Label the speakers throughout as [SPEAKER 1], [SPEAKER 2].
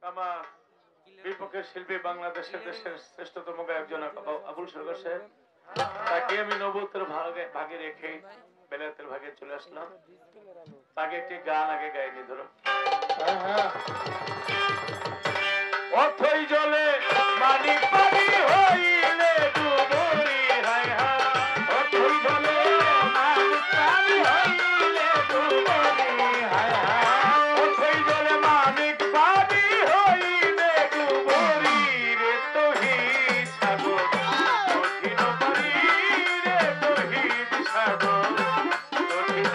[SPEAKER 1] আমার বিপক্ষের শিল্পী বাংলাদেশের দেশের শ্রেষ্ঠতম গায়ক জনাব আবুল সরকার সাহেব, তাকে আমি নবুতের ভাগে রেখে বেলায়েতের ভাগে চলে আসলাম। তাকে একটি গান আগে গাইনি ধরো। অথই জলে মানিক পানি হইলে ডুবুরি, হায় হায় অথই জলে মানিক পানি হইলে ডুবুরি, হায় হায় অথই জলে মানিক পানি হইলে ডুবুরি রে তহিদ সাগর কঠিন পারি রে তহিদ সাগর কঠিন পারি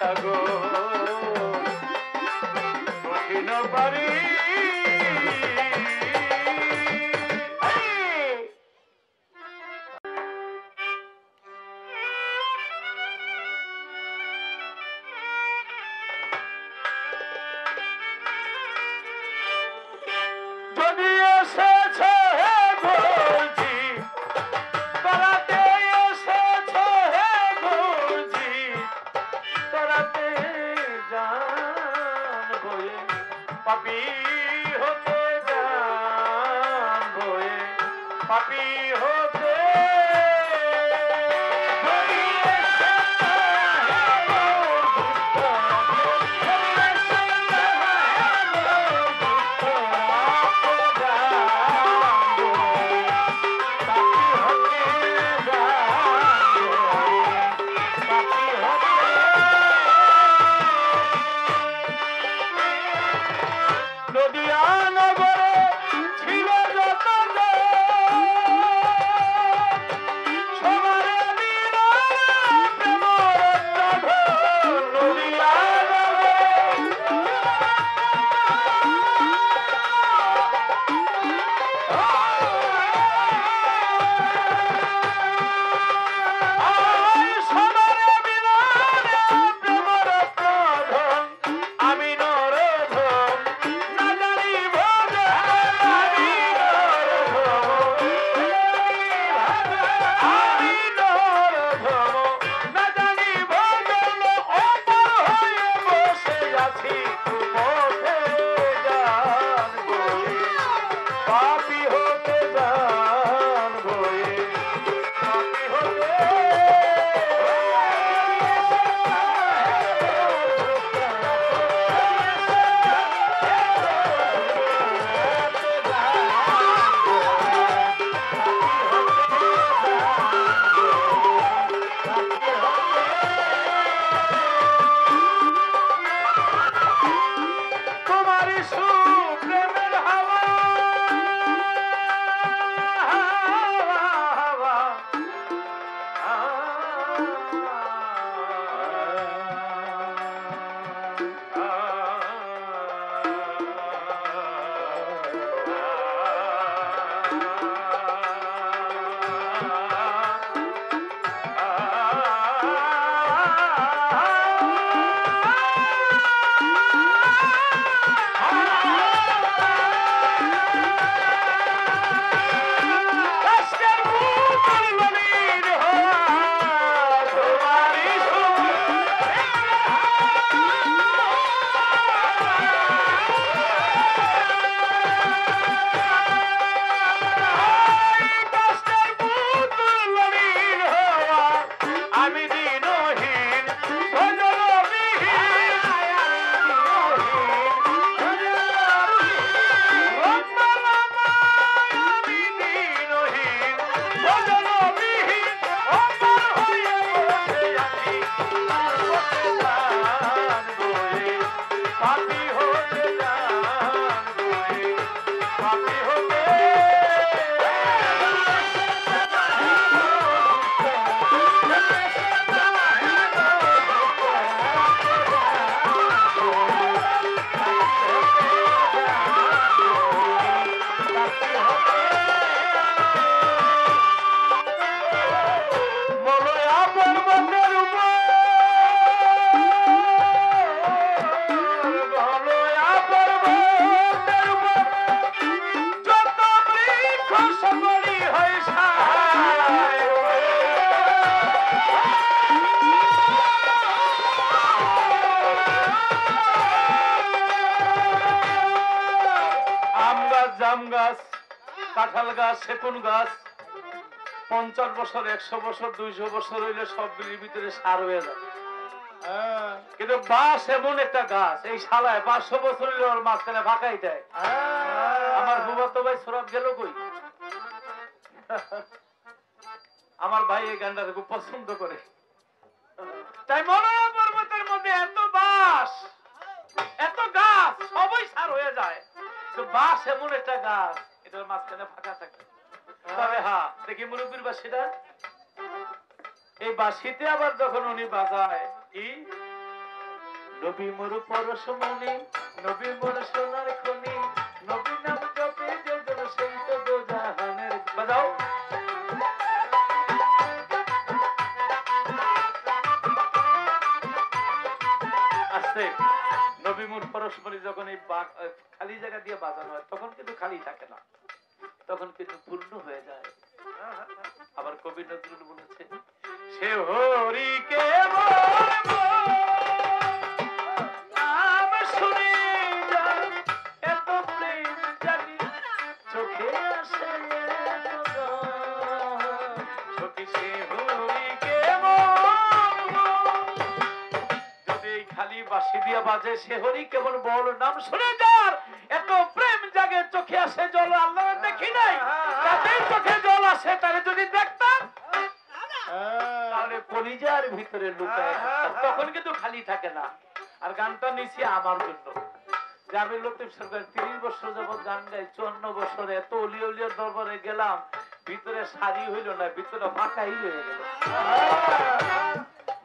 [SPEAKER 1] সাগর কঠিন পারি পাপি হতে জানবো পাপি হতে কাঁঠাল গাছ সেগুন গাছ 50 বছর 100 বছর 200 বছর হইলে সবগুলির ভিতরে সার হয়ে যায় কিন্তু বাঁশ এমন একটা গাছ এই শালায় 500 বছর হইলে ওর মাঝখানে ফাঁকাই দেয় আমার ফুফাতো ভাই সৌরভ গেল কই আমার ভাই এই গানটা খুব পছন্দ করে তাই মনোয়া পর্বতের মধ্যে এত বাঁশ এত গাছ সবই সার হয়ে যায় তো বাঁশ এমন একটা গাছ এটার মাঝখানে ফাঁকা থাকে তবে হ্যাঁ দেখি মুরব্বীর বাঁশিটা এই বাঁশিতে আবার যখন উনি বাজায় কি নবী মোর পরশমণি, নবী মোর সোনার খনি, নবী নাম জপে যেজন সেই তো দোজাহানের। বাজাও। আস্তে। নবী মোর পরশমণি যখন এই খালি জায়গা দিয়ে বাজানো হয় তখন কিন্তু খালি থাকে না, তখন কিন্তু পূর্ণ হয়ে যায়। আবার কবি নজরুল বলেছে, সে হরিকে নাম শুনে এত প্রেম জানি চোখে আসে, সে হরিকে যদি খালি বাঁশি দিয়া বাজে, সে হরি কেবল বল নাম শুনে যার এত প্রেম জাগে চোখে আসে জল। আল্লাহ দেখি নাই, তাদের চোখে জল আসে, তারে যদি দেখতাম তাহলে কলিজার ভিতরে লুকায়, তখন কিন্তু খালি থাকে না। আর গানটা নিছি আমার জন্য, যে আমি লতিফ সরকার 30 বছর যাবৎ গান গাই, 54 বছর এত অলিয়া উলিয়ার দরবারে গেলাম, ভিতরে সারি হইল না, ভিতরে ফাঁকাই হয়ে গেল।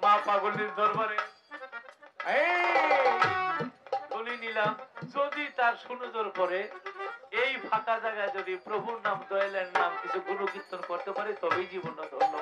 [SPEAKER 1] মা পাগলির দরবারে বলি নিলাম, যদি তার সুনজর পরে এই ফাঁকা জায়গায় যদি প্রভুর নাম দয়ালের নাম কিছু গুণকীর্তন করতে পারে, তবেই জীবন ধন্য।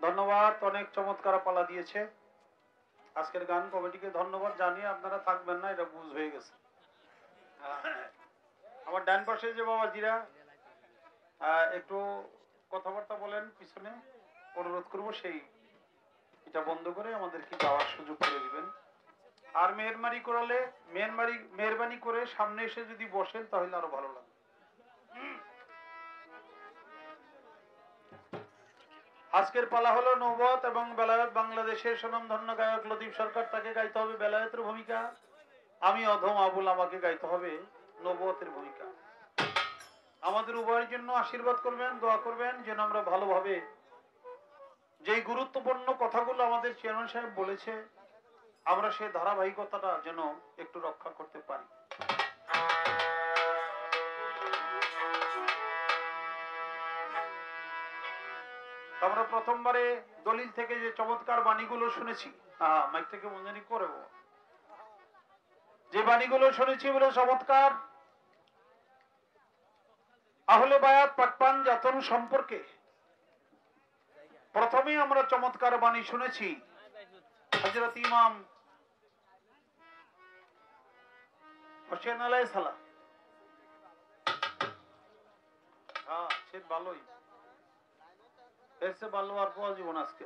[SPEAKER 2] ধন্যবাদ, অনেক চমৎকার পালা দিয়েছে। আজকের গান কমিটিকে ধন্যবাদ জানিয়ে আপনারা থাকবেন না, এটা বুঝ হয়ে গেছে। আমার ডান পাশে যে বাবাজিরা একটু কথাবার্তা বলেন পিছনে, অনুরোধ করব সেই এটা বন্ধ করে আমাদেরকে যাওয়ার সুযোগ করে দিবেন। আর মেহরবানি করে সামনে এসে যদি বসেন তাহলে আরো ভালো লাগবে। আজকের পালা হলো নবুয়ত এবং বেলায়েত। বাংলাদেশের স্বনামধন্য গায়ক লতিফ সরকার, তাকে গাইতে হবে বেলায়েতের ভূমিকা। আমি অধম আবুল, আমাকে গাইতে হবে নবুয়তের ভূমিকা। আমাদের উভয়ের জন্য আশীর্বাদ করবেন, দোয়া করবেন যেন আমরা ভালোভাবে যেই গুরুত্বপূর্ণ কথাগুলো আমাদের চেয়ারম্যান সাহেব বলেছে, আমরা সেই ধারাবাহিকতাটা যেন একটু রক্ষা করতে পারি। আমরা প্রথমবারে দলিল থেকে যে চমৎকার বাণীগুলো শুনেছি, মাইকটাকে মঞ্জানি করে যে বাণীগুলো শুনেছি বলে চমৎকার আহলে বায়াত পাকপান জাতন সম্পর্কে প্রথমেই আমরা চমৎকার বাণী শুনেছি হযরত ইমাম হোসেন আলাইহিস সালাম। সে ভালোই, এর চেয়ে ভালো আর পাওয়া জীবন আজকে।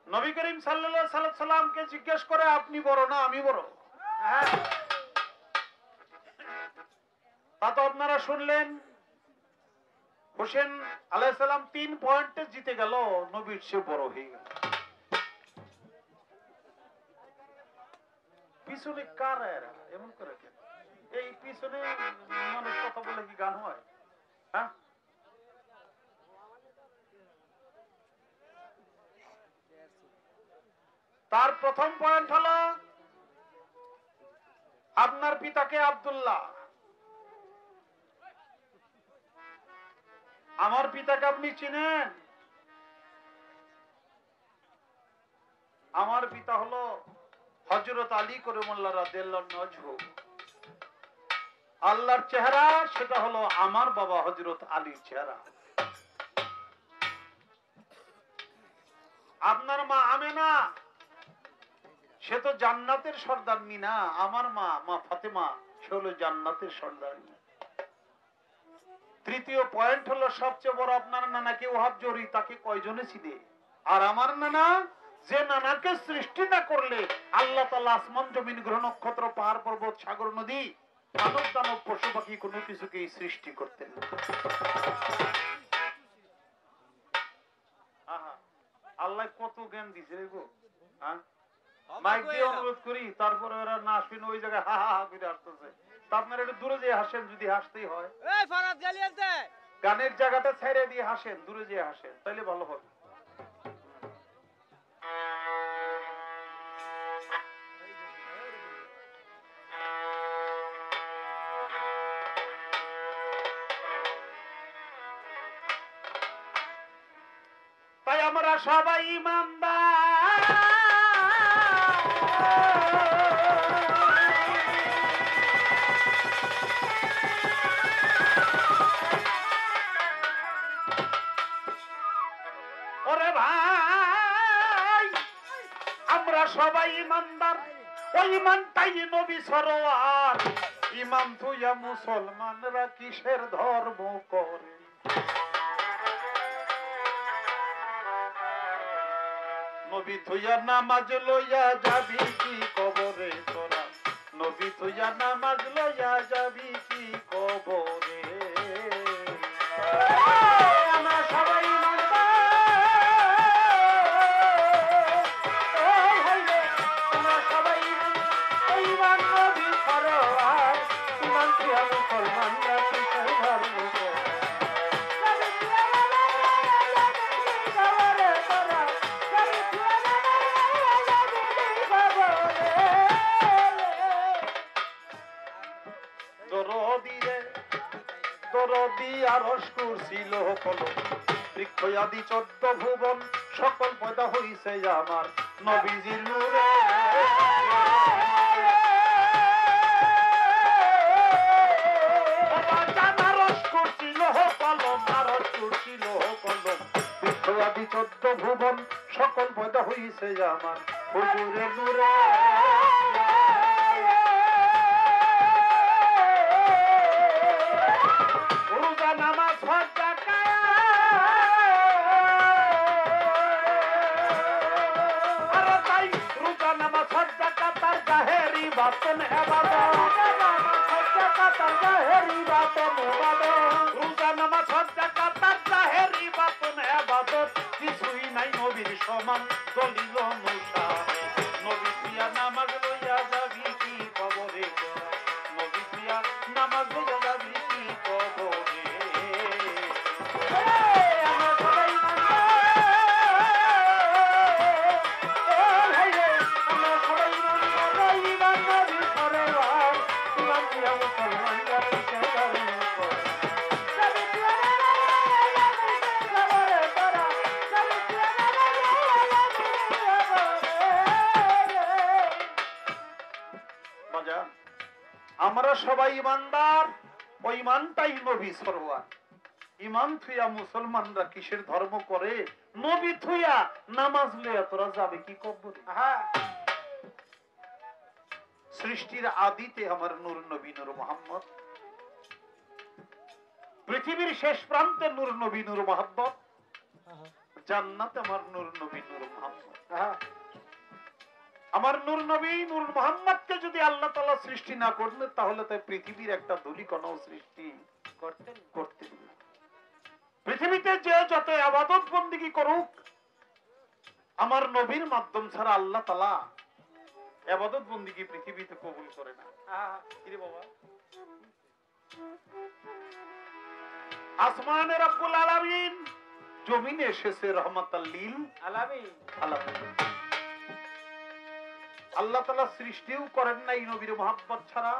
[SPEAKER 2] নবী করিম সাল্লাল্লাহু আলাইহি সাল্লামকে জিজ্ঞেস করে আপনি বড় না আমি বড়? তা তো আপনারা শুনলেন হোসেন আলাইহিস সালাম 3 পয়েন্টে জিতে গেল, নবীর চেয়ে বড় হয়ে গেল। পিছনে কার এরা এমন করে কেন? এই পিছনে মানুষ কথা বলে কি গান হয়? হ্যাঁ, তার প্রথম পয়েন্ট হলো আপনার পিতাকে আব্দুল্লাহ, আমার পিতাকে আপনি চিনেন? আমার পিতা হলো হযরত আলী করিমুল্লাহ রাদিয়াল্লাহু আনহু। আল্লাহর চেহারা সেটা হলো আমার বাবা হযরত আলীর চেহারা। আপনার মা আমেনা সে তো জান্নাতের সর্দারনি না, আমার মা মা ফাতেমা সে হলো জান্নাতের সর্দারনি। তৃতীয় পয়েন্ট হলো সবচেয়ে বড় আপনার নানাকে ওহাব জরি, তাকে কয়জনে চিনে? আর আমার নানা যে নানাকে সৃষ্টি না করলে আল্লাহ তাআলা আসমান জমিন গ্রহ নক্ষত্র পাহাড় পর্বত সাগর নদী মানব দানব পশু পাখি কোনো কিছুকেই সৃষ্টি করতেন না। আল্লাহ কত জ্ঞান দিছে রে গো। মাইক দিয়ে অনুরোধ করি, তারপরে ওরা না শুনে ওই জায়গায় হা হা হা করে আসতেছে। তা আপনারা একটু দূরে যেয়ে হাসেন যদি হাসতেই হয়। গানের জায়গাটা ছেড়ে দিয়ে হাসেন, দূরে যেয়ে হাসেন, তাইলে ভালো হবে। তাই আমরা সবাই ইমানদার, ওরে ভাই আমরা সবাই ইমানদার, ওই ইমানটাই নবী সরোয়ার। ইমান তুইয়া মুসলমানরা কিসের ধর্ম করে? নবী তুইয়া নামাজ লইয়া যাবি কি কবরে তোরা? নবী তুইয়া নামাজ লইয়া যাবি কি কবরে? আমরা সবাই ছিল কলম বৃক্ষ আদি 14 ভুবন সকল পয়দা হইছে আমার নবীজির নূরে। আদি 14 ভুবন সকল পয়দা হইছে আমার হুজুরের নূরে। রোজা নামাজ হজ যাকাত আর তাই রোজা নামাজ হজ যাকাত আর জাহেরি বাতন ইবাদত। রোজা নামাজ হজ যাকাত আর জাহেরি বাতন ইবাদত কিছুই নাই নবীর সমান দলিল মুশাহিদ। নবী প্রিয়া নামাজ লইয়া যাবি কি কবরে? নবী প্রিয়া নামাজ লইয়া যাবি কি কবরে? আমরা সবাই ইমানদার, ওই ইমানটাই নবী সরওয়ার। ইমান থুইয়া মুসলমানরা কিসের ধর্ম করে? নবী থুইয়া নামাজ লইয়া তোরা যাবে কি কবরে? সৃষ্টির আদিতে আমার নূর নবী নূর মোহাম্মদ, পৃথিবীর শেষ প্রান্তে নূর নবী নূর মোহাম্মদ, জান্নাতে আমার নূর নবী নূর মোহাম্মদ। আমার নূর নবী নূর মোহাম্মদকে যদি আল্লাহ তাআলা সৃষ্টি না করতেন তাহলে তো পৃথিবীর একটা ধূলিকণাও সৃষ্টি করতেন না। পৃথিবীতে যে যত ইবাদত বন্দেগী করুক, আমার নবীর মাধ্যম ছাড়া আল্লাহ তাআলা ইবাদত বন্দেগী পৃথিবীতে কবুল করে না। কি রে বাবা? আসমানে রব্বুল আলামিন, জমিনে এসেছে রহমাতাল লিল আলামিন। আল্লাহ তাআলা সৃষ্টিও করেন না এই নবীর মুহাব্বত ছাড়া।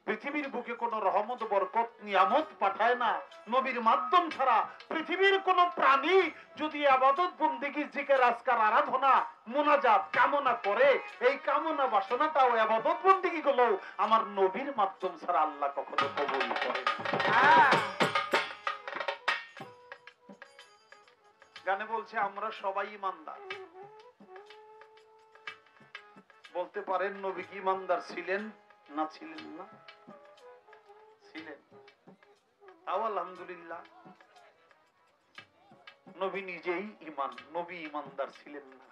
[SPEAKER 2] পৃথিবীর বুকে কোন রহমত বরকত নিয়ামত পাঠায় না নবীর মাধ্যম ছাড়া। পৃথিবীর কোন প্রাণী যদি ইবাদত বন্দেগী জিকির আজকার আরাধনা মুনাজাত কামনা করে, এই কামনা বাসনাটাও ইবাদত বন্দেগী গুলো আমার নবীর মাধ্যম ছাড়া আল্লাহ কখনো কবুল করেন না। গানে বলছে আমরা সবাই ইমানদার। বলতে পারেন নবী কি ইমানদার ছিলেন না ছিলেন না? ছিলেন। তাও আলহামদুলিল্লাহ, নবী নিজেই ইমান, নবী ইমানদার ছিলেন না।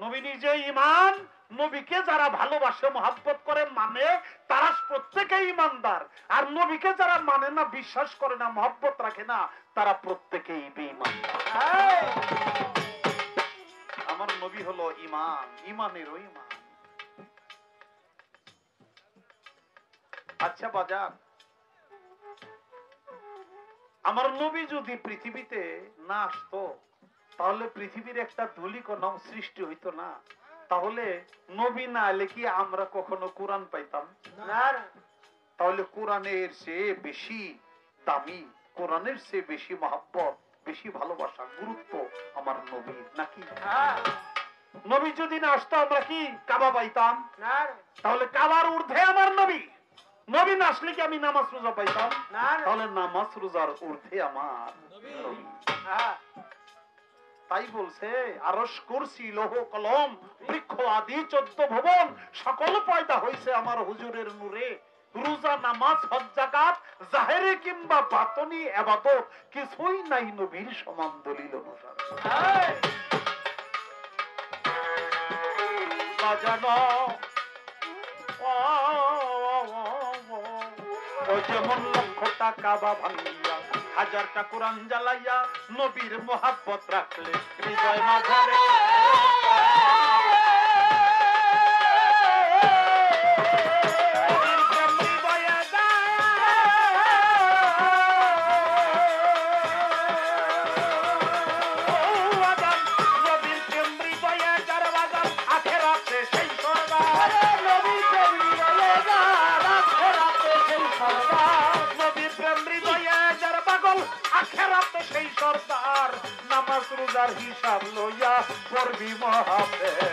[SPEAKER 2] নবী নিজেই ইমান। নবীকে যারা ভালোবাসে মহব্বত করে মানে তারা প্রত্যেকেই ইমানদার। আর নবীকে যারা মানে না, বিশ্বাস করে না, মহব্বত রাখে না, তারা প্রত্যেকেই বেঈমান। আমার নবী হলো ইমান, ইমানেরও ইমান। আচ্ছা বাজার, আমার নবী যদি পৃথিবীতে না আসতো তাহলে পৃথিবীর একটা ধূলিকণাও সৃষ্টি হইতো না। তাহলে নবী না এলে কি আমরা কখনো কোরআন পাইতাম না? তাহলে কোরআনের চেয়ে বেশি দামি, কোরআনের চেয়ে বেশি মহব্বত, বেশি ভালোবাসা, গুরুত্ব আমার নবীর নাকি? নবী যদি না আসতো আমরা কি কাবা পাইতাম না? তাহলে কাবার ঊর্ধ্বে আমার নবী। নবী না আসলে কি আমি নামাজ রোজা পাইতাম না? তাহলে নামাজ রোজার ঊর্ধ্বে আমার নবী। তাই বলছে আরশ কুরসি লৌহ কলম বৃক্ষ আদি 14 ভুবন সকল পয়দা হইছে আমার হুজুরের নূরে। রোজা নামাজ হজ যাকাত জাহেরে কিংবা বাতনি ইবাদত কিছুই নাই নবীর সমান দলিল অনুসারে। বাজানো ও যেমন লক্ষটা কাবা ভাঙিয়া, হাজারটা কোরআন জ্বালাইয়া, নবীর মোহাব্বত রাখলে হৃদয় মাঝারে নামাজ রোজার হিসাব লইয়া করবি মহাপের।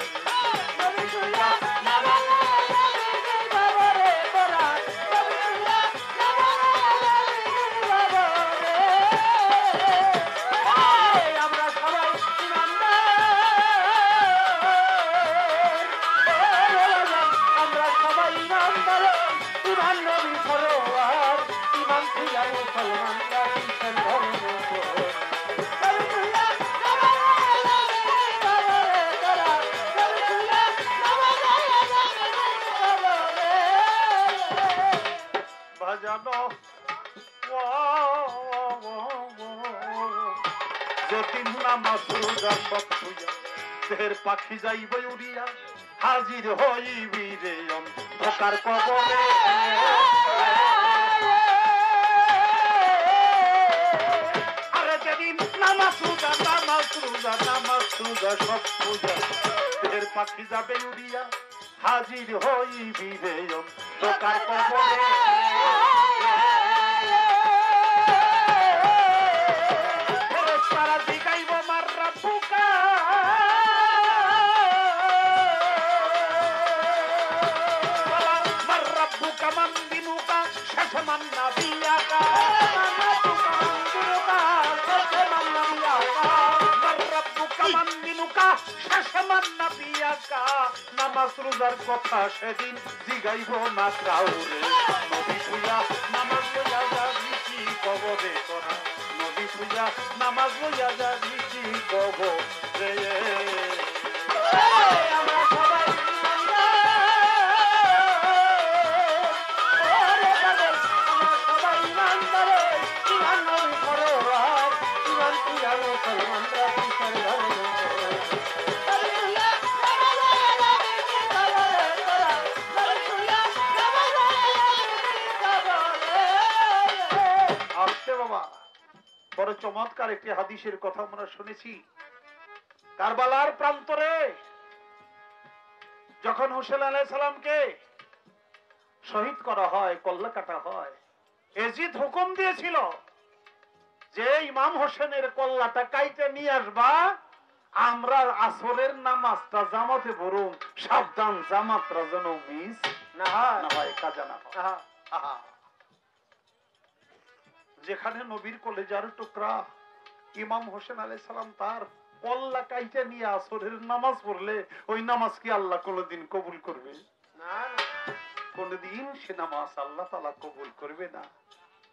[SPEAKER 2] দেহের পাখি যাইব উড়িয়া, হাজির হইবি রে অন্ধকার কবরে। আরে যেদিন নামাজ রোজা নামাজ রোজা নামাজ রোজা সব পূজা, দেহের পাখি যাবে উড়িয়া, হাজির হইবি রে অন্ধকার কবরে। ششمن نبيك منتك منزلك ششمن نبيك من ربك من دينك ششمن نبيك নামাজ রোজার কথা সেদিন জিগাইব না কাউরে নবী পূজা নামাজ লইয়া যাবি কি কবরে তোরা নবী পূজা নামাজ লইয়া যাবি কি কবরে আমরা সবাই বড় চমৎকার একটি হাদিসের কথা আমরা শুনেছি। কারবালার প্রান্তরে যখন হোসেন আলাইহিস সালামকে শহীদ করা হয়, কল্লা কাটা হয়, এজিদ হুকুম দিয়েছিল যে ইমাম হোসেনের কল্লাটা কাইতে নিয়ে আসবা, আমরা আসরের নামাজটা জামাতে পড়ুম, সাবধান জামাতরা যেন মিস না হয়, কাজা না হয়। যেখানে নবীর কলেজার টুকরা ইমাম হোসেন আলাইহিস সালাম তার কল্লা কাইতে নিয়ে আসরের নামাজ পড়লে ওই নামাজ কি আল্লাহ কোনদিন কবুল করবে? না, কোনদিন সে নামাজ আল্লাহ তাআলা কবুল করবে না।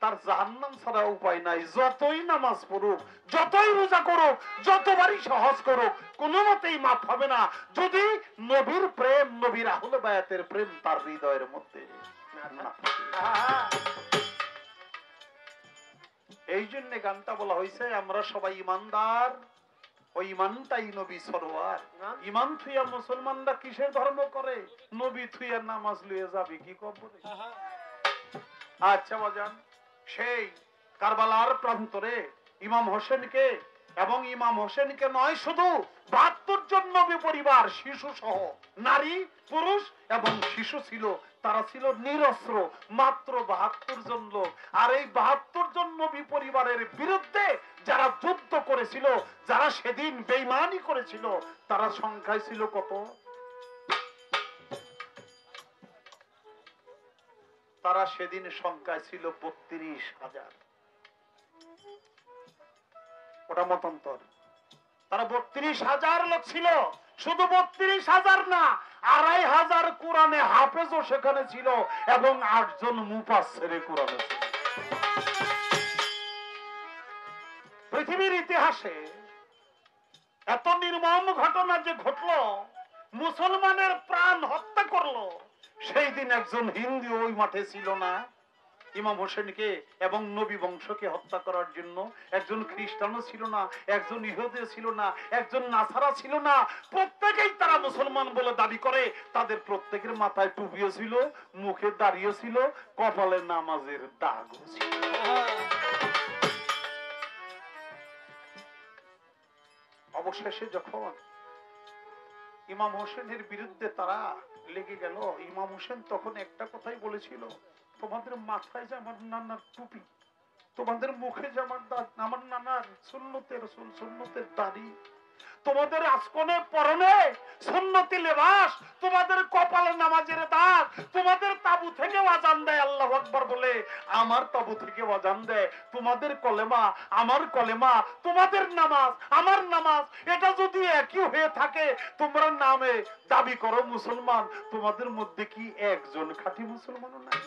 [SPEAKER 2] তার জাহান্নাম ছাড়া উপায় নাই। যতই নামাজ পড়ুক, যতই রোজা করুক, যতবারই সহজ করুক, কোনো মতেই মাফ হবে না যদি নবীর প্রেম, নবীর আহলে বায়াতের প্রেম তার হৃদয়ের মধ্যে না থাকে। এই জন্য গানটা বলা হয়েছে আমরা সবাই ইমানদার, ওই ইমানটাই নবী সরওয়ার। ইমান থুইয়া মুসলমানরা কিসের ধর্ম করে? নবী থুইয়া নামাজ লইয়া যাবে কি কবরে? আচ্ছা বাজান, সেই কারবালার প্রান্তরে ইমাম হোসেনকে, এবং ইমাম হোসেনকে নয় শুধু 72 জন নবী পরিবার শিশু সহ, নারী পুরুষ এবং শিশু ছিল, তারা ছিল নিরস্ত্র, মাত্র 72 জন লোক। আর এই 72 জন নবী পরিবারের বিরুদ্ধে যারা যুদ্ধ করেছিল, যারা সেদিন বেঈমানি করেছিল, তারা সংখ্যায় ছিল কত? তারা সেদিন সংখ্যায় ছিল 32,000। ওটা মতান্তর। তারা 32,000 লোক ছিল। শুধু 32,000 না, 2,500 কোরআনে হাফেজও সেখানে ছিল এবং 8 জন মুফাসসিরে কোরআনে ছিল। পৃথিবীর ইতিহাসে এত নির্মম ঘটনা যে ঘটলো, মুসলমানের প্রাণ হত্যা করলো, সেই দিন একজন হিন্দু ওই মাঠে ছিল না ইমাম হোসেনকে এবং নবী বংশকে হত্যা করার জন্য। একজন খ্রিস্টানও ছিল না, একজন ইহুদিও ছিল না, একজন নাসারা ছিল না। প্রত্যেকেই তারা মুসলমান বলে দাবি করে। তাদের প্রত্যেকের মাথায় টুপিও ছিল, মুখে দাড়িও ছিল, কপালে নামাজের দাগও ছিল। অবশেষে যখন ইমাম হোসেনের বিরুদ্ধে তারা লেগে গেল, ইমাম হোসেন তখন একটা কথাই বলেছিল, তোমাদের মাথায় যে আমার নানার টুপি, তোমাদের মুখে যে আমার নানার সুন্নতের রাসূল সুন্নতের দাড়ি, তোমাদের আসকনে পরনে সুন্নতি লেবাস, তোমাদের কপালে নামাজের দাগ, তোমাদের তাবু থেকে আযান দেয় আল্লাহু আকবার বলে, আমার তাবু থেকে আযান দেয়, তোমাদের কলেমা আমার কলেমা, তোমাদের নামাজ আমার নামাজ, এটা যদি একই হয়ে থাকে, তোমরা নামে দাবি করো মুসলমান, তোমাদের মধ্যে কি একজন খাঁটি মুসলমানও নাই?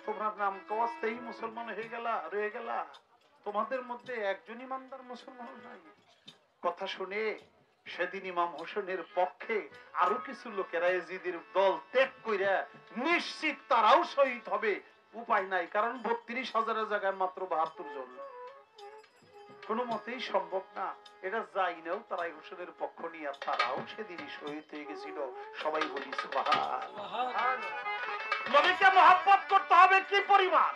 [SPEAKER 2] তোমরা নাম কওয়াজতেই মুসলমান হয়ে গেলা, রয়ে গেলা, তোমাদের মধ্যে একজন ইমানদার মুসলমান নাই। কথা শুনে সেদিন ইমাম হোসেনের পক্ষে আরো কিছু লোকেরা এজিদের দল ত্যাগ কইরা নিশ্চিত তারাও শহীদ হবে, উপায় নাই, কারণ 32,000 জায়গায় মাত্র 72 জন, কোনো মতেই সম্ভব না। এটা যাই নাও, তারাই হোসেনের পক্ষ নিয়ে তারাও সেদিনই শহীদ হয়ে গেছিল। সবাই বলি সুবহান। নবীকে মহব্বত করতে হবে কি পরিমাণ!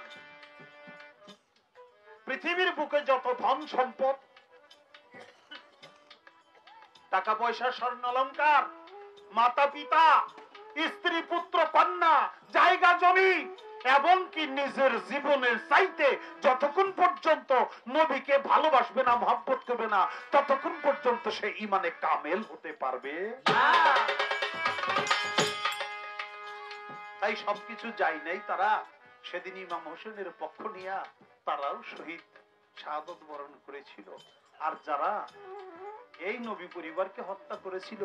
[SPEAKER 2] পৃথিবীর বুকে যত ধন সম্পদ, টাকা পয়সা, স্বর্ণ অলংকার, মাতা পিতা, স্ত্রী পুত্র কন্যা, জায়গা জমি, এবং কি নিজের জীবনের চাইতে যতক্ষণ পর্যন্ত নবীকে ভালোবাসবে না, মহব্বত করবে না, ততক্ষণ পর্যন্ত সে ঈমানে কামেল হতে পারবে না। তাই সবকিছু যাই নাই, তারা সেদিন ইমাম হোসেনের পক্ষ নিয়ে তারাও শহীদ শাহাদত বরণ করেছিল। আর যারা এই নবী পরিবারকে হত্যা করেছিল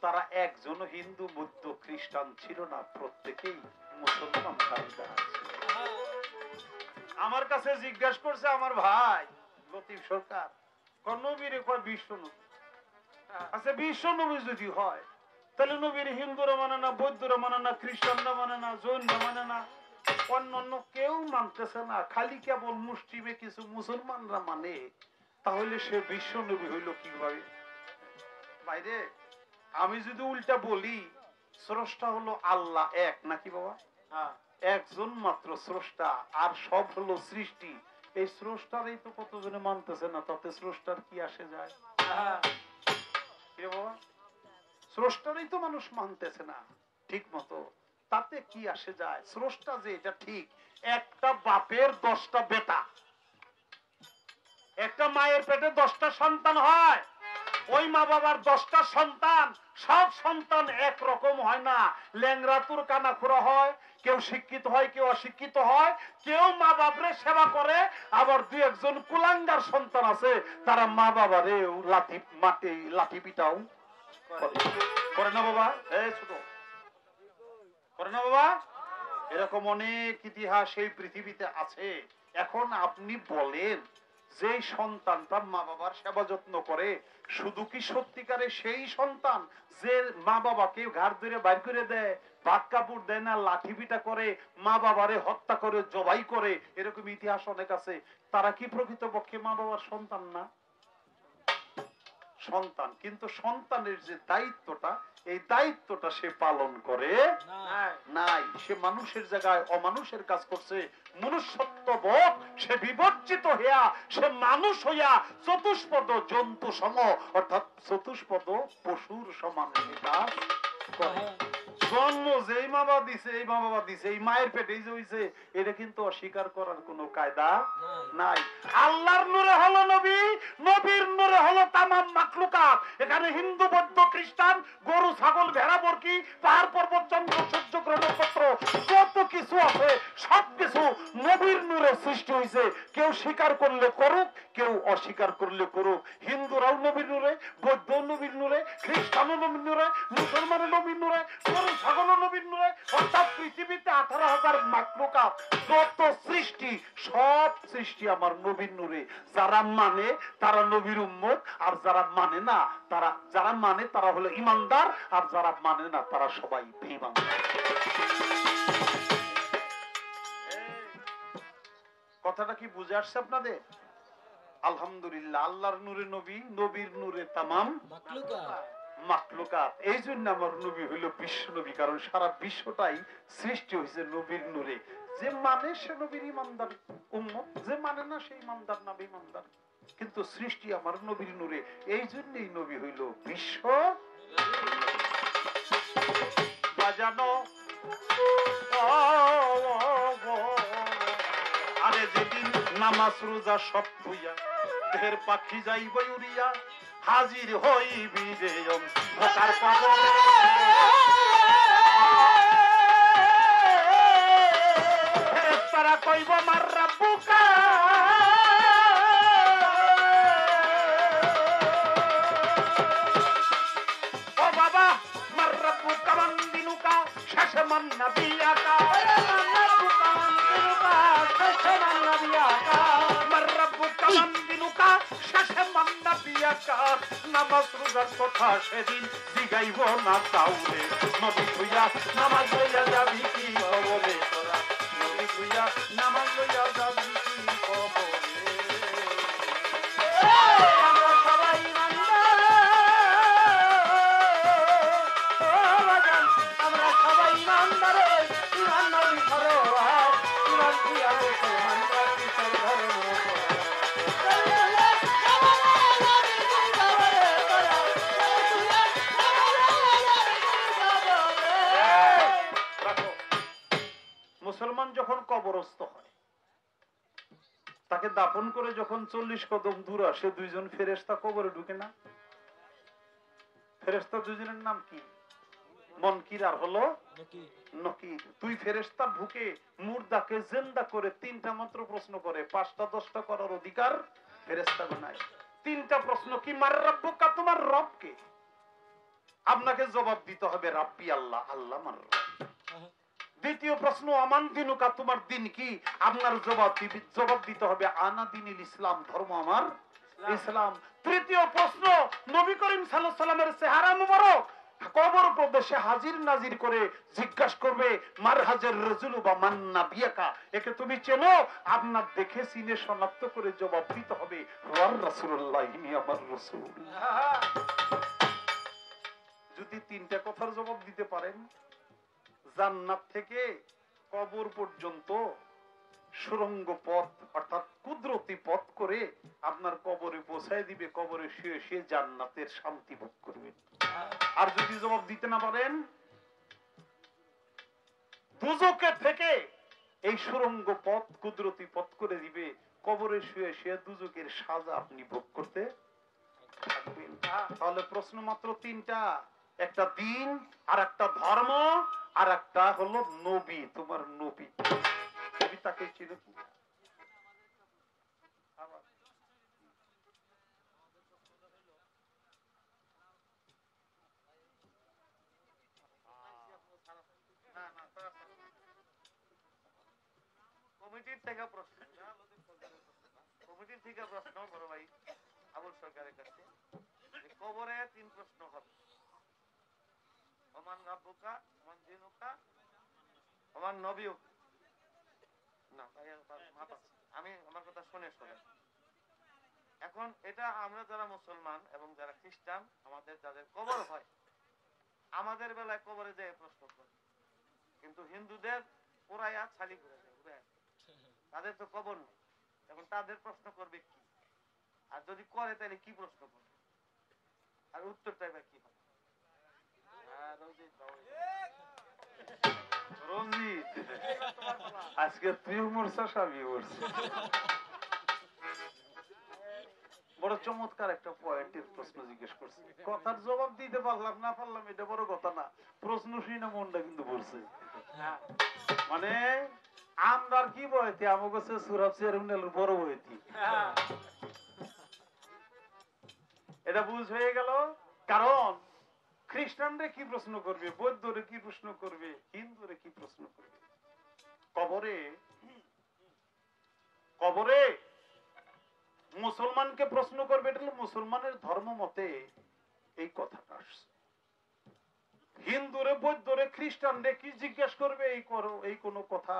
[SPEAKER 2] তারা একজন হিন্দু, বৌদ্ধ, খ্রিস্টান ছিল না, প্রত্যেকেই মুসলমান দাবিদার ছিল। আমার কাছে জিজ্ঞাসা করছে আমার ভাই লতিফ সরকার, নবীর বিশ্ব নবী। আচ্ছা, বিশ্ব নবী যদি হয় তাহলে নবীর হিন্দুরা মানে না, বৌদ্ধরা মানে না, খ্রিস্টানরা মানে না, জৈনরা মানে না, অন্যান্য কেউ মানতেছে না, খালি কেবল মুসলিমে কিছু মুসলমানরা মানে, তাহলে সে বিশ্ব নবী হইল কিভাবে? বাইরে আমি যদি উল্টা বলি স্রষ্টা হলো আল্লাহ এক, নাকি বাবা? একজন মাত্র স্রষ্টা, আর সব হলো সৃষ্টি। এই স্রষ্টারই তো কতজনে মানতেছে না, তাতে স্রষ্টার কি আসে যায়? কি বাবা, স্রষ্টারই তো মানুষ মানতেছে না ঠিক মতো, তাতে কি আসে যায়? স্রষ্টা যে এটা ঠিক। একটা বাপের 10টা বেটা, একটা মায়ের পেটে 10টা সন্তান হয়, ওই মা বাবার 10টা সন্তান, সব সন্তান একরকম হয় না। ল্যাংরা তুর কানাখুরা হয়, কেউ শিক্ষিত হয়, কেউ অশিক্ষিত হয়, কেউ মা বাবরে সেবা করে, আবার দুই একজন কুলাঙ্গার সন্তান আছে, তারা মা বাবারে লাঠি পিটাও করে না বাবা। এই ছোট করে না বাবা, এরকম অনেক ইতিহাস এই পৃথিবীতে আছে। এখন আপনি বলেন, যে সন্তানটা মা বাবার সেবা যত্ন করে, শুধু কি সত্যিকারে সেই সন্তান যে মা বাবাকে ঘাড় ধরে বাইর করে দেয়, ভাত কাপড় দেয় না, লাঠি পিটা করে, মা বাবারে হত্যা করে, জবাই করে, এরকম ইতিহাস অনেক আছে, তারা কি প্রকৃতপক্ষে মা বাবার সন্তান না? সন্তান। কিন্তু সন্তানের যে দায়িত্বটা, এই দায়িত্বটা সে পালন করে নাই। সে মানুষের জায়গায় অমানুষের কাজ করছে। মনুষ্যত্ব বোধ সে বিবর্জিত হইয়া, সে মানুষ হইয়া চতুষ্পদ জন্তু সম, অর্থাৎ চতুষ্পদ পশুর সমান সে কাজ করে। জন্ম যেই মা বাবা দিছে, এই মা বাবা দিছে, এই মায়ের পেটে যে হইছে, এটা কিন্তু অস্বীকার করার কোনো কায়দা নাই। আল্লাহর নূরে হলো নবী, নবীর নূরে হলো তামাম মাখলুকাত। এখানে হিন্দু, বৌদ্ধ, খ্রিস্টান, গরু, ছাগল, ভেড়া, বরকি, পাহাড়, পর্বত, চন্দ্র, সূর্য, গ্রহ, নক্ষত্র, যত কিছু আছে সবকিছু নবীর নূরে সৃষ্টি হয়েছে। কেউ স্বীকার করলে করুক, কেউ অস্বীকার করলে করুক। হিন্দুরাও নবীর নূরে, বৌদ্ধ নবীর নূরে, খ্রিস্টানও নবীর নূরে, মুসলমানও নবীর নূরে, গরু ছাগলও নবীর নূরে, অর্থাৎ পৃথিবীতে 18,000 মাখলুকাত, যত সৃষ্টি, সব সৃষ্টি আমার নবীর নূরে। যারা মানে তারা নবীর উম্মত, আর যারা মানে না, যারা মানে তারা হলো ইমানদার, আর যারা মানে না তারা সবাই বেঈমানদার। কথাটা কি বুঝে আসছে আপনাদের? আলহামদুলিল্লাহ, আল্লাহর নূরে নবী, নবীর নূরে তামাম মাখলুকাত। এই জন্য আমার নবী হইল বিশ্ব নবী, কারণ সারা বিশ্বটাই সৃষ্টি হয়েছে নবীর নূরে। যে মানে সে নবীর ইমানদার উম্মত, যে মানে না সে ইমানদার না বেঈমানদার। কিন্তু সৃষ্টি আমার নবীর নূরে, এই জন্যই নবী হইল বিশ্ব। বাজানো আরে যেদিন নামাজ রোজা সব থুইয়া দেহের পাখি যাইব উড়িয়া, হাজির হইবি রে অন্ধকার কবরে। ফেরেশতারা কইব মার রাব্বুকা, ও বাবা মার রাব্বুকা মান দিনুকা, শেষে মান নবিয়াকা, মান রাব্বুকা মান দিনুকা, শেষে মান নবিয়াকা, মার রাব্বুকা মান দিনুকা, শেষে মান নবিয়াকা। নামাজ রোজার কথা সেদিন জিগাইব না কাউরে, নবী তুইয়া নামাজ লইয়া যাবি কি কবরে তোরা, নবী তুইয়া নামাজ লইয়া যাবি কি কবরে। আমরা সবাই ইমানদার, আমরা সবাই ইমানদার, ইমান নবী ফরওয়ার, ইমান দিয়া মুসলমান কিসের ধরে মুসলমান যখন কবরস্থ হয়, তাকে দাফন করে যখন 40 কদম দূর আসে, দুইজন ফেরেশতা কবরে ঢুকে না? ফেরেশতা দুইজনের নাম কি? মনকির আর হলো নকির। দুই ফেরেশতা ঢুকে মুর্দাকে জিন্দা করে 3টা মাত্র প্রশ্ন করে, 5টা 10টা করার অধিকার ফেরেশতাদের নাই। 3টা প্রশ্ন কি, মার রাব্বুকা, তোমার রব কে? আপনাকে জবাব দিতে হবে রাব্বি আল্লাহ, আল্লাহ আমার রব। দ্বিতীয় প্রশ্ন, আমান দিনুকা, তোমার দিন কি? আপনার জবাব দিতে হবে আনা দিনিল ইসলাম, ধর্ম আমার ইসলাম। তৃতীয় প্রশ্ন, নবী করিম সাল্লাল্লাহু আলাইহি সাল্লামের চেহারা মুবারক কবর প্রদেশে হাজির নাজির করে জিজ্ঞাসা করবে, মারহাজের রাজুল বা মান নাবিয়াকা, একে তুমি চেনো? আপনার দেখে চিনে শনাক্ত করে জবাব দিতে হবে ওয়ার রাসূলুল্লাহ, ইনি আমার রাসূল। যদি 3টা কথার জবাব দিতে পারেন, জান্নাত থেকে কবর পর্যন্ত সুরঙ্গ পথ অর্থাৎ কুদরতি পথ করে আপনার কবরে পৌঁছায় দিবে। কবরে শুয়ে শুয়ে জান্নাতের শান্তি ভোগ করবেন। আর যদি জবাব দিতে না পারেন, দুজকের থেকে এই সুরঙ্গ পথ কুদরতি পথ করে দিবে। কবরে শুয়ে শুয়ে দুজকের সাজা আপনি ভোগ করতে থাকবেন। তাহলে প্রশ্ন মাত্র 3টা, একটা দিন, আর একটা ধর্ম, আর একটা হলো নবী। তোমার নবী তাকে চিনে কি?
[SPEAKER 3] কমিটির থেকে প্রশ্ন, কমিটির থেকে প্রশ্ন বড় ভাই আবুল সরকারের কাছে, কবরে 3 প্রশ্ন হবে, ওমান রাব্বুকা, ওমান দিনুকা, ওমান নবিয়ুকা। না ভাই আমি আমার কথা শুনে শোনেন। এখন এটা আমরা যারা মুসলমান এবং যারা খ্রিস্টান, আমাদের যাদের কবর হয়, আমাদের বেলায় কবরে যায় প্রশ্ন করে, কিন্তু হিন্দুদের পোড়াইয়া ছালি করে যায়, তাদের তো কবর নেই। এখন তাদের প্রশ্ন করবে কি? আর যদি করে তাহলে কি প্রশ্ন করবে? আর উত্তরটাই বা কি হবে?
[SPEAKER 2] রঞ্জিত, আজকে তুই মরছাস, আমি মরছি। বড় চমৎকার একটা পয়েন্টের প্রশ্ন জিজ্ঞেস করছে। কথার জবাব দিতে পারলাম না পারলাম এটা বড় কথা না, প্রশ্ন শুনে মনটা কিন্তু বলছে। মানে আমরা কি বইতি, আমাকে সুরাব চেয়ারম্যানের বড় বইতি, এটা বুঝ হয়ে গেল। কারণ খ্রিস্টানরে কি প্রশ্ন করবে, বৌদ্ধরে কি প্রশ্ন করবে, হিন্দুরে কি প্রশ্ন করবে? কবরে কবরে মুসলমানকে প্রশ্ন করবে, এটা হলো মুসলমানের ধর্ম মতে এই কথাটা আসছে। হিন্দুরে বৌদ্ধরে খ্রিস্টানরে কি জিজ্ঞেস করবে এই কোন কথা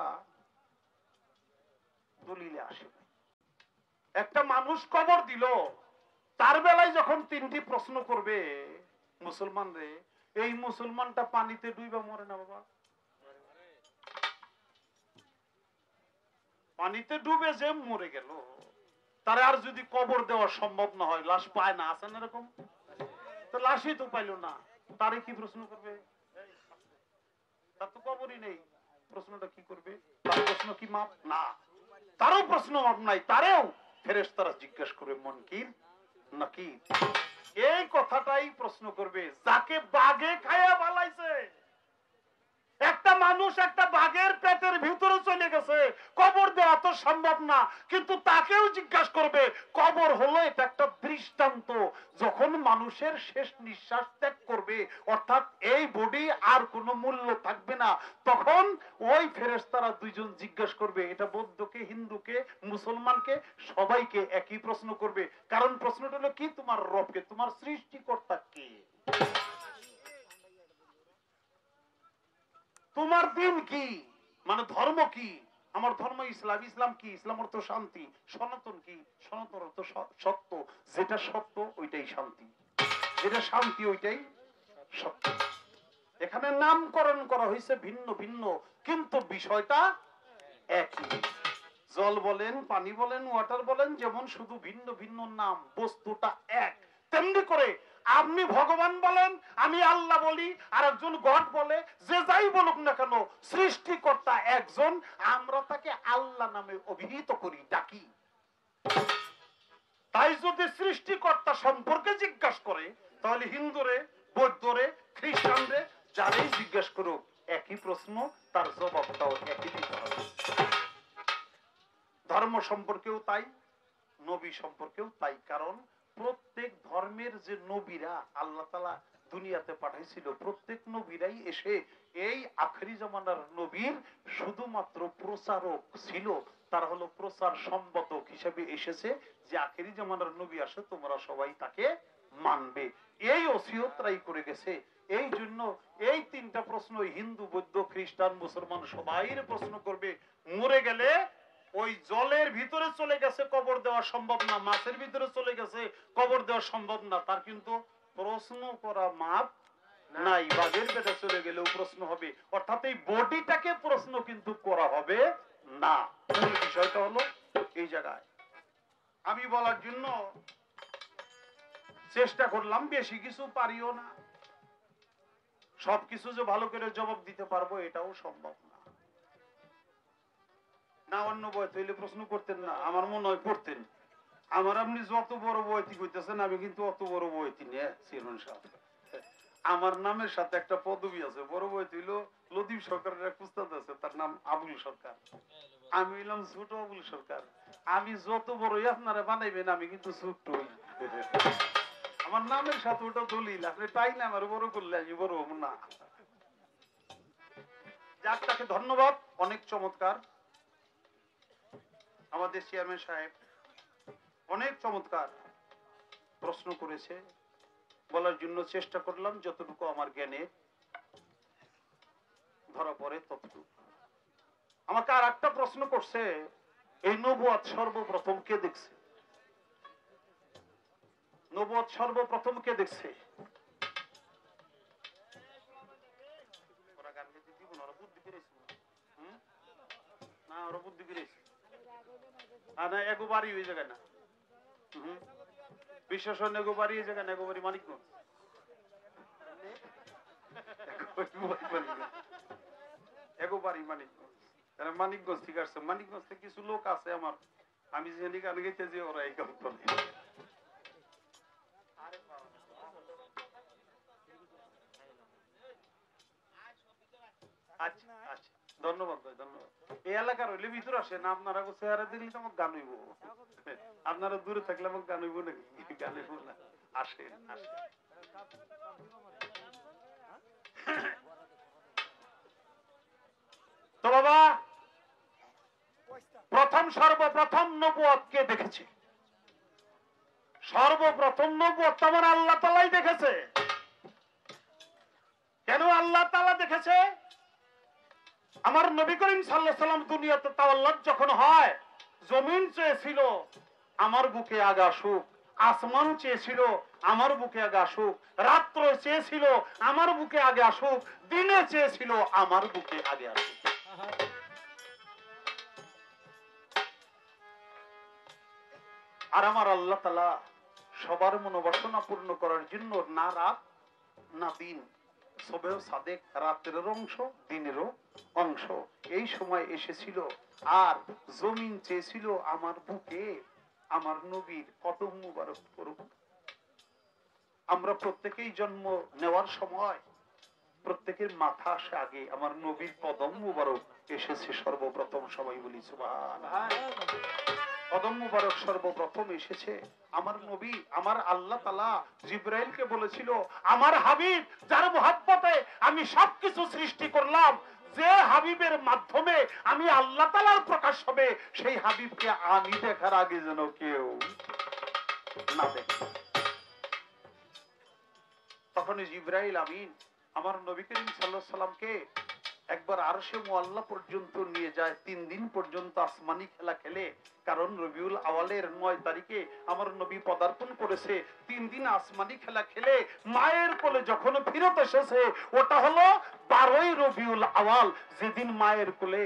[SPEAKER 2] দলিলে আসে। একটা মানুষ কবর দিল, তার বেলায় যখন 3টি প্রশ্ন করবে মুসলমান রে, এই মুসলমানটা পানিতে ডুইবা মরে না বাবা? পানিতে ডুবে যে মরে গেল, তার আর যদি কবর দেওয়া সম্ভব না হয়, লাশ পায় না, আছে না এরকম? তো লাশই তো পাইল না, তারে কি প্রশ্ন করবে? তার তো কবরই নেই, প্রশ্নটা কি করবে? তার প্রশ্ন কি মাপ না? তারও প্রশ্ন মাপ নাই, তারেও ফেরেশতারা জিজ্ঞাসা করবে মুনকির নাকির। এই কথাটাই প্রশ্ন করবে যাকে বাঘে খায়া বালাইছে। একটা মানুষ একটা বাঘের পেটের ভিতরে চলে গেছে, কবর দেওয়া তো সম্ভব না, কিন্তু তাকেও জিজ্ঞাসা করবে। কবর হলো এটা একটা দৃষ্টান্ত, যখন মানুষের শেষ নিঃশ্বাস ত্যাগ করবে, অর্থাৎ এই বডি আর কোনো মূল্য থাকবে না, তখন ওই ফেরেশতারা দুইজন জিজ্ঞাসা করবে। এটা বৌদ্ধকে, হিন্দুকে, মুসলমানকে, সবাইকে একই প্রশ্ন করবে। কারণ প্রশ্নটা হলো কি, তোমার রবকে, তোমার সৃষ্টিকর্তা কে, তোমার দিন কি, মানে ধর্ম কি? আমার ধর্ম ইসলাম। ইসলাম কি? ইসলাম অর্থ শান্তি। সনাতন কি? সনাতন অর্থ সত্য। যেটা সত্য ওইটাই শান্তি, যেটা শান্তি ওইটাই সত্য। এখানে নামকরণ করা হয়েছে ভিন্ন ভিন্ন, কিন্তু বিষয়টা একই। জল বলেন, পানি বলেন, ওয়াটার বলেন, যেমন শুধু ভিন্ন ভিন্ন নাম, বস্তুটা এক। তেমনি করে আপনি ভগবান বলেন, আমি আল্লাহ বলি, আর একজন গড বলে, যে যাই বলুক না কেন, সৃষ্টিকর্তা একজন, আমরা তাকে আল্লাহ নামে অভিহিত করি, ডাকি। তাই যদি সৃষ্টিকর্তা সম্পর্কে জিজ্ঞাসা করে, তাহলে হিন্দুরে, বৌদ্ধরে, খ্রিস্টানরে যারাই জিজ্ঞেস করুক একই প্রশ্ন, তার জবাবটাও একই দিতে হবে। ধর্ম সম্পর্কেও তাই, নবী সম্পর্কেও তাই। কারণ প্রত্যেক ধর্মের যে নবীরা আল্লাহ তাআলা দুনিয়াতে পাঠাইছিল, প্রত্যেক নবীরাই এসে এই আখেরি জামানার নবীর শুধুমাত্র প্রচারক ছিল। তারা হলো প্রচার সম্পাদক হিসেবে এসেছে, যে আখেরি জামানার নবী আসে তোমরা সবাই তাকে মানবে, এই ওসিয়তরাই করে গেছে। এই জন্য এই তিনটা প্রশ্ন হিন্দু, বৌদ্ধ, খ্রিস্টান, মুসলমান সবাই প্রশ্ন করবে। মরে গেলে ওই জলের ভিতরে চলে গেছে, কবর দেওয়া সম্ভব না, মাছের ভিতরে চলে গেছে, কবর দেওয়া সম্ভব না, তার কিন্তু প্রশ্ন করা মাপ নাই। বাঘের পেটে চলে গেলেও প্রশ্ন হবে, অর্থাৎ এই বডিটাকে প্রশ্ন কিন্তু করা হবে না। মূল বিষয়টা হলো এই জায়গায়। আমি বলার জন্য চেষ্টা করলাম, বেশি কিছু পারিও না, সবকিছু যে ভালো করে জবাব দিতে পারবো এটাও সম্ভব না। না অন্য বয়স হইলে প্রশ্ন করতেন না, আমার মনে হয় পড়তেন। আমার আপনি যত বড় বয়তি কইতেছেন, আমি কিন্তু অত বড় বয়তি নিয়ে চেয়ারম্যান সাহেব। আমার নামের সাথে একটা পদবি আছে, বড় বয়তি হইলো লতিফ সরকারের এক উস্তাদ আছে, তার নাম আবুল সরকার। আমি হইলাম ছোট আবুল সরকার। আমি যত বড়ই আপনারা বানাইবেন, আমি কিন্তু ছোট্টই। আমার নামের সাথে ওটা দলিল, আপনি তাই না আমার বড় করলে আমি বড় হব না। যাক, তাকে ধন্যবাদ, অনেক চমৎকার আমাদের চেয়ারম্যান সাহেব, অনেক চমৎকার প্রশ্ন করেছে। বলার জন্য চেষ্টা করলাম, যতটুকু আমার জ্ঞানে ধরা পড়ে ততটুকু। আমাকে আর একটা প্রশ্ন করছে, এই নবুয়ত সর্বপ্রথম কে দেখছে? নবুয়ত সর্বপ্রথম কে দেখছে? না, ওরা বুদ্ধি পেরেছে না, এগো বাড়ি ওই জায়গায় না, বিশ্বাস হয় এগো বাড়ি এই জায়গায় না, এগো বাড়ি মানিকগঞ্জ। এগো বাড়ি মানিকগঞ্জ, মানিকগঞ্জ থেকে আসছে। মানিকগঞ্জ থেকে কিছু লোক আছে আমার, আমি যে গান গেতে যে ওরা এই গান করে। আচ্ছা আচ্ছা, ধন্যবাদ ভাই, ধন্যবাদ। এই এলাকার হইলে ভিতরে আসেন, আপনারা চেহারা দেখলে তো আমার গান হইব, আপনারা দূরে থাকলে আমার গান হইব নাকি? গান হইব না, আসেন আসেন। তো বাবা, সর্বপ্রথম নবুয়ত কে দেখেছে? সর্বপ্রথম নবুয়ত আমার আল্লাহ তাআলাই দেখেছে। কেন আল্লাহ তাআলা দেখেছে? আমার নবী করিম সাল্লাল্লাহু আলাইহি সাল্লাম দুনিয়াতে তাওয়াল্লাদ যখন হয়, জমিন চেয়েছিল আমার বুকে আগে আসুক, আসমান চেয়েছিল আমার বুকে আগে আসুক, রাত্র চেয়েছিল আমার বুকে আগে আসুক, দিনে চেয়েছিল আমার বুকে আগে আসুক। আর আমার আল্লাহ তাআলা সবার মনোবাসনা পূর্ণ করার জন্য না রাত না দিন, সবেও সাদেক, রাতের অংশ দিনেরও অংশ এই সময় এসেছিল। আর জমিন চেয়েছিল আমার বুকে আমার নবীর কদম মুবারক পড়ুক। আমরা প্রত্যেকেই জন্ম নেওয়ার সময় প্রত্যেকের মাথা আসে আগে, আমার নবীর কদম মুবারক এসেছে সর্বপ্রথম। সবাই বলি সুবহানাল্লাহ। কদম মুবারক সর্বপ্রথম এসেছে আমার নবী। আমার আল্লাহ তাআলা জিবরাইলকে বলেছিল, আমার হাবিব যার মহব্বতে আমি সবকিছু সৃষ্টি করলাম, যে হাবিবের মাধ্যমে আমি আল্লাহ তাআলার প্রকাশ হবে, সেই হাবিবকে আমি দেখার আগে যেন কেউ না দেখে। তখন জিবরাইল আমিন আমার নবী করিম সাল্লাল্লাহু আলাইহি সাল্লামকে একবার আরশে মুআল্লা পর্যন্ত নিয়ে যায়, 3 দিন পর্যন্ত আসমানি খেলা খেলে। কারণ রবিউল আওয়ালের 9 তারিখে আমার নবী পদার্পণ করেছে, 3 দিন আসমানি খেলা খেলে মায়ের কোলে যখন ফিরত এসেছে, ওটা হলো 12ই রবিউল আওয়াল, যেদিন মায়ের কোলে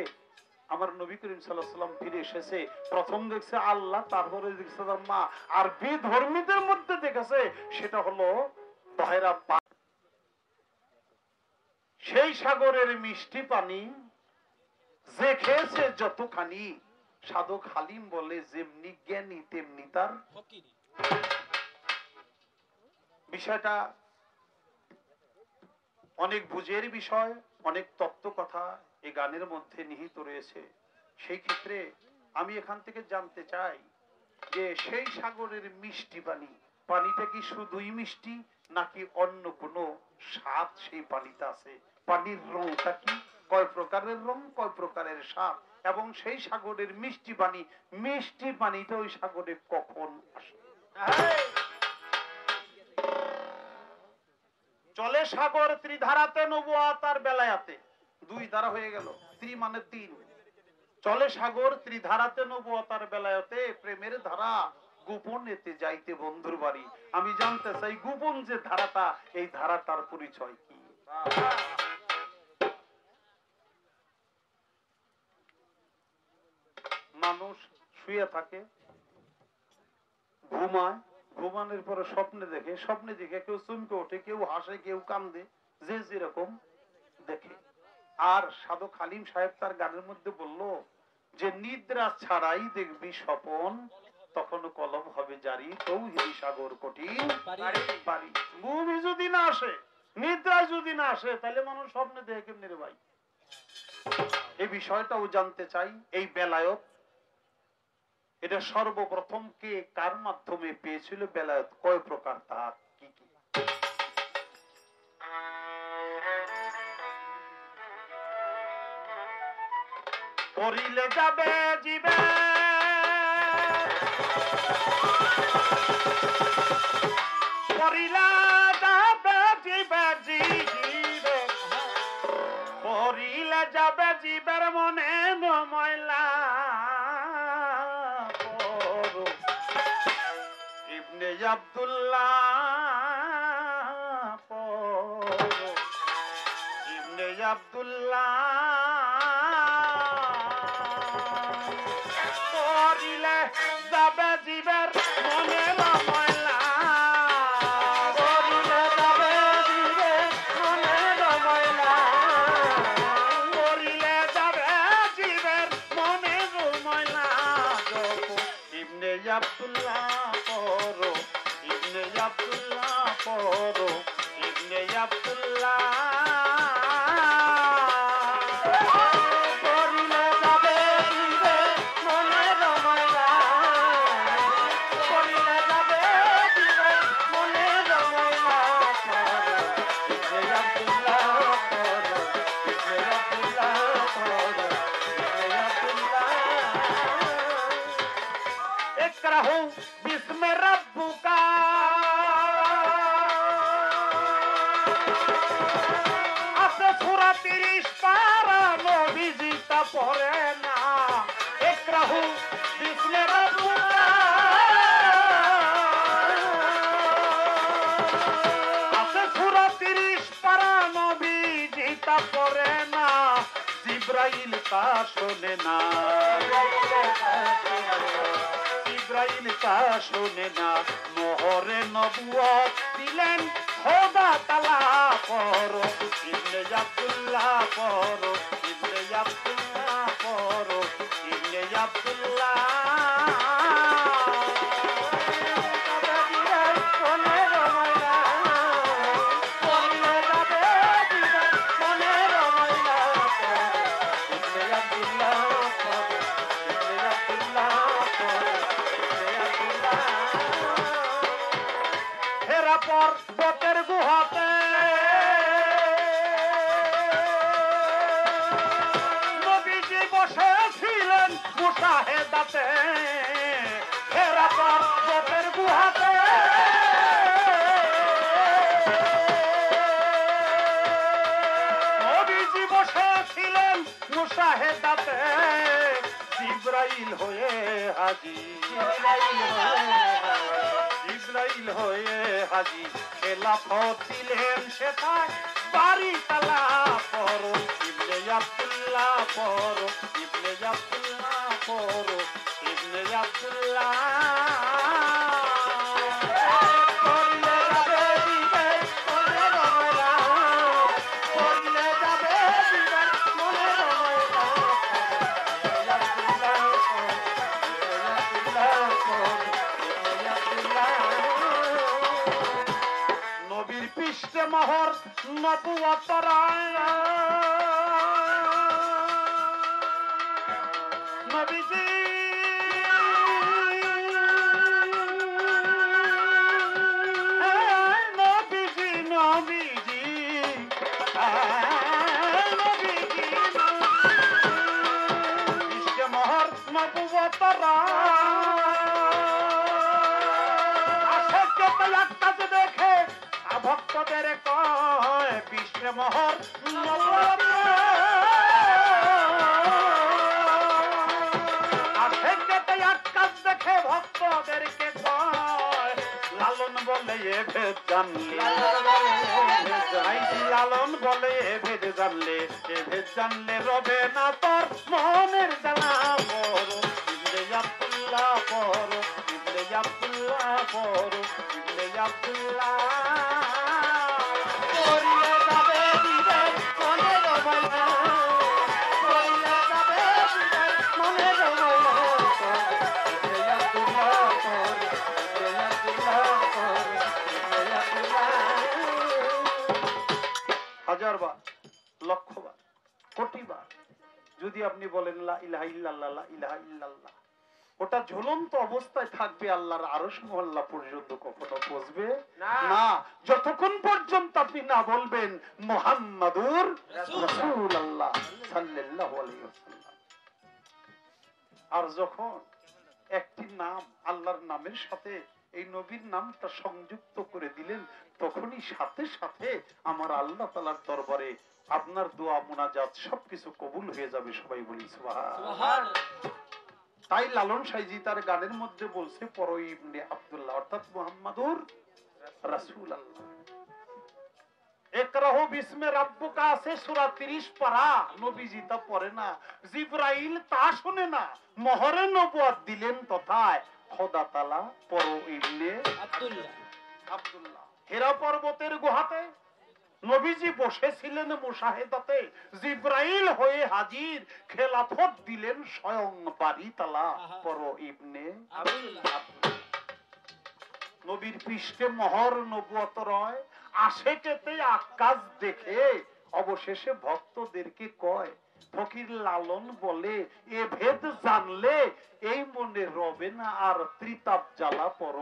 [SPEAKER 2] আমার নবী করিম সাল্লাল্লাহু আলাইহি সাল্লাম ফিরে এসেছে। প্রথম দেখছে আল্লাহ, তারপরে দেখছে তার মা। আর বিধর্মীদের মধ্যে দেখেছে সেটা হলো দহেরা। সেই সাগরের মিষ্টি পানি যে খেয়েছে যতখানি, সাধক হালিম বলে যেমনি জ্ঞানী তেমনি তার বিষয়টা অনেক বুঝের বিষয়, অনেক তত্ত্ব কথা এই গানের মধ্যে নিহিত রয়েছে। সেই ক্ষেত্রে আমি এখান থেকে জানতে চাই যে সেই সাগরের মিষ্টি পানি, পানিটা কি শুধুই মিষ্টি নাকি অন্য কোনো স্বাদ সেই পানিতে আছে? পানির রংটা কি, কয় প্রকারের রং, কয় প্রকারের স্বাদ, এবং সেই সাগরের মিষ্টি পানি, মিষ্টি পানিটা ওই সাগরে কখন আসে? চলে সাগর ত্রিধারাতে নবুয়াত আর বেলায়াতে, দুই ধারা হয়ে গেল, ত্রি মানে তিন। চলে সাগর ত্রিধারাতে নবুয়াত আর বেলায়াতে, প্রেমের ধারা গোপনেতে যাইতে বন্ধুর বাড়ি। আমি জানতে চাই গোপন যে ধারাটা, এই ধারাটার পরিচয় কি? মানুষ শুয়ে থাকে, ঘুমায়, ঘুমানোর পরে স্বপ্নে দেখে, স্বপ্নে দেখে কেউ চমকে ওঠে, কেউ হাসে, কেউ কান্দে, যে যেরকম দেখে। আর সাধক হালিম সাহেব তার গানের মধ্যে বলল যে নিদ্রা ছাড়াই দেখবি স্বপন, তখন কলম হবে জারি, তৌহিদি সাগর কঠিন পারি। ঘুমই যদি না আসে, নিদ্রা যদি না আসে, তাহলে মানুষ স্বপ্নে দেখে কেমনে রে ভাই? এই বিষয়টাও জানতে চাই। এই বেলায়ত এটা সর্বপ্রথম কে কার মাধ্যমে পেয়েছিল? বেলায়ত কয় প্রকার, তার কি কি? পড়িলে যাবে জীবে, পড়িলে যাবে জীবে, জীবে পড়িলে যাবে জীবের মনে ময়লা। ইবনে আব্দুল্লাহ পড়ো, ইবনে আব্দুল্লাহ পড়িলে যাবে জীবের মনে ময়লা, পড়িলে যাবে জীবের মনে ময়লা, পড়িলে যাবে জীবের মনে ময়লা। ইবনে আব্দুল্লাহ পড়ো, ইবনে আব্দুল্লাহ পড়ো, ইবনে আব্দুল্লাহ পড়িলে যাবে জীবের মনে ময়লা, পড়িলে যাবে জীবের মনে ময়লা। ইবনে আব্দুল্লাহ পড়ো, ইবনে আব্দুল্লাহ পড়ো, ইবনে আব্দুল্লাহ। ইকরাহু বিস্মি রাব্বুকা, আছে সূরা 30 পারা, নবীজি তা পড়ে না। ইকরাহু বিস্মি রাব্বুকা, আছে সূরা 30 পারা, নবীজি তা পড়ে না। জিবরাইল তা শোনে না, জিবরাইল তা শোনে না। মোহরে নবুয়ত দিলেন খোদা তাআলা। পড়ো ইবনে আব্দুল্লাহ পড়ো, ইবনে আব্দুল্লাহ পড়ো, ইবনে আব্দুল্লাহ। পর্বতের গুহাতে নবীজি বসেছিলেন মুশাহেদাতে। হেরা পর্বতের গুহাতে নবীজি বসেছিলেন মুশাহেদাতে। জিবরাইল হয়ে হাজির, ইসরাইল হয়ে হাজি, খেলাফত দিলেন সেথায় বাড়ি তালা। পড়ো ইবনে আব্দুল্লাহ পড়ো, ইবনে আব্দুল্লাহ পড়ো, ইবনে আব্দুল্লাহ। পড়লে যাবে জীবের মনে ময়লা, পড়লে যাবে জীবের মনে ময়লা। ইবনে আব্দুল্লাহ পড়ো, ইবনে আব্দুল্লাহ পড়ো, ইবনে আব্দুল্লাহ। নবীর পৃষ্ঠে মহর নবুয়তরায় নবীজি নবীজি নবীজি নবীজি বিশ্ব মহর নবুয়তরায় দেখে ভক্তদের কয় বিশ্ব মহর দেখে ভক্তদেরকে কয় লালন বলে এ ভেদ জানলে লালন বলে এ ভেদ জানলে এ ভেদ জানলে রবে না তোর মনের জ্বালা বড় ইবনে আব্দুল্লাহ বড় ইবনে আব্দুল্লাহ বড় ইবনে আব্দুল্লাহ করিলে যাবে দিবের মনের রবাইলা করিলে যাবে দিবের মনের রবাইলা ইবনে আব্দুল্লাহ বড় ইবনে আব্দুল্লাহ বড় ইবনে আব্দুল্লাহ হাজারবার লক্ষবার কোটিবার যদি আপনি বলেন লা ইলাহা ইল্লাল্লাহ লা ইলাহা ইল্লাল্লাহ ওটা ঝুলন্ত অবস্থায় থাকবে আল্লাহর আরশ মহল্লা পর্যন্ত কখনো পৌঁছবে না যতক্ষণ পর্যন্ত আপনি না বলবেন মুহাম্মাদুর রাসূলুল্লাহ সাল্লাল্লাহু আলাইহি ওয়াসাল্লাম। আর যখন একটি নাম আল্লাহর নামের সাথে এই নবীর নামটা সংযুক্ত করে দিলেন তখনই সাথে সাথে আমার আল্লাহ তাআলার দরবারে আপনার দোয়া মুনাজাত সবকিছু কবুল হয়ে যাবে। সবাই বলি সুবহানাল্লাহ। তাই লালন সাইজি তার গানের মধ্যে বলছে পর ইবনে আব্দুল্লাহ অর্থাৎ মুহাম্মাদুর রাসূলুল্লাহ। ইকরাহু বিসমে রাব্বুকা আছে সূরা 30 পারা, নবীজি তা পড়ে না, জিবরাইল তা শুনে না, মোহরে নবুয়ত দিলেন তথায় খোদা তাআলা পর ইবনে আব্দুল্লাহ। হেরা পর্বতের গুহাতে নবীজি বসেছিলেন মুশাহেদাতে, জিবরাইল হয়ে হাজির, খেলাফত দিলেন স্বয়ং বারী তাআলা পর ইবনে আব্দুল্লাহ। নবীর পৃষ্ঠে মোহর নবুয়ত রয়, আশেকেতে আকাশ দেখে অবশেষে ভক্তদেরকে কয় ফকির লালন বলে এ ভেদ জানলে এই মনে রবে না আর ত্রিতাপ জ্বালা পর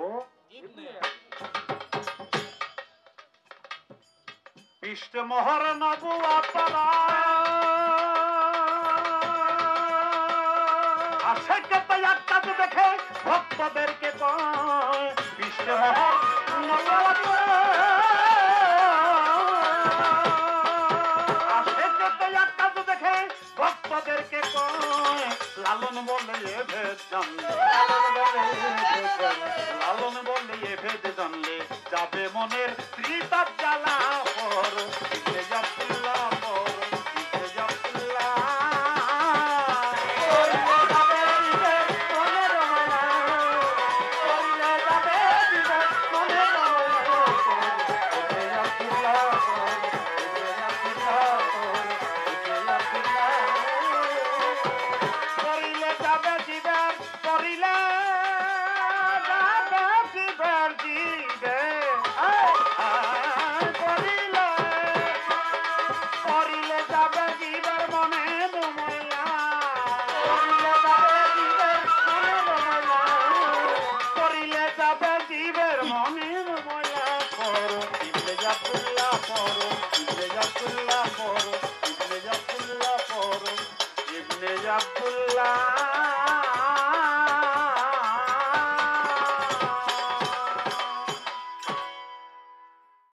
[SPEAKER 2] পৃষ্ঠে মোহর নবুয়ত আশেকেতে আকাশ দেখে ভক্তদেরকে কয় পৃষ্ঠে মোহর নবুয়ত লালন বলে এ ভেদ জানলে লালন বলে এ ভেদ জানলে যাবে মনের ত্রিতাপ জ্বালা পর ইবনে আব্দুল্লাহ পর ইবনে আব্দুল্লাহ করিলে যাবে দিবের মনের রমালা করিলে যাবে দিবের মনের রমালা ইবনে আব্দুল্লাহ পর ইবনে আব্দুল্লাহ পর ইবনে আব্দুল্লাহ করিলে যাবে জীবের করিলে যাবে জীবের জীবে করিলে করিলে যাবে জীবের মনে রমাইলা করিলে যাবে জীবের মনে রমাইলা করিলে যাবে জীবের মনে রমাইলা কর ইবনে আব্দুল্লাহ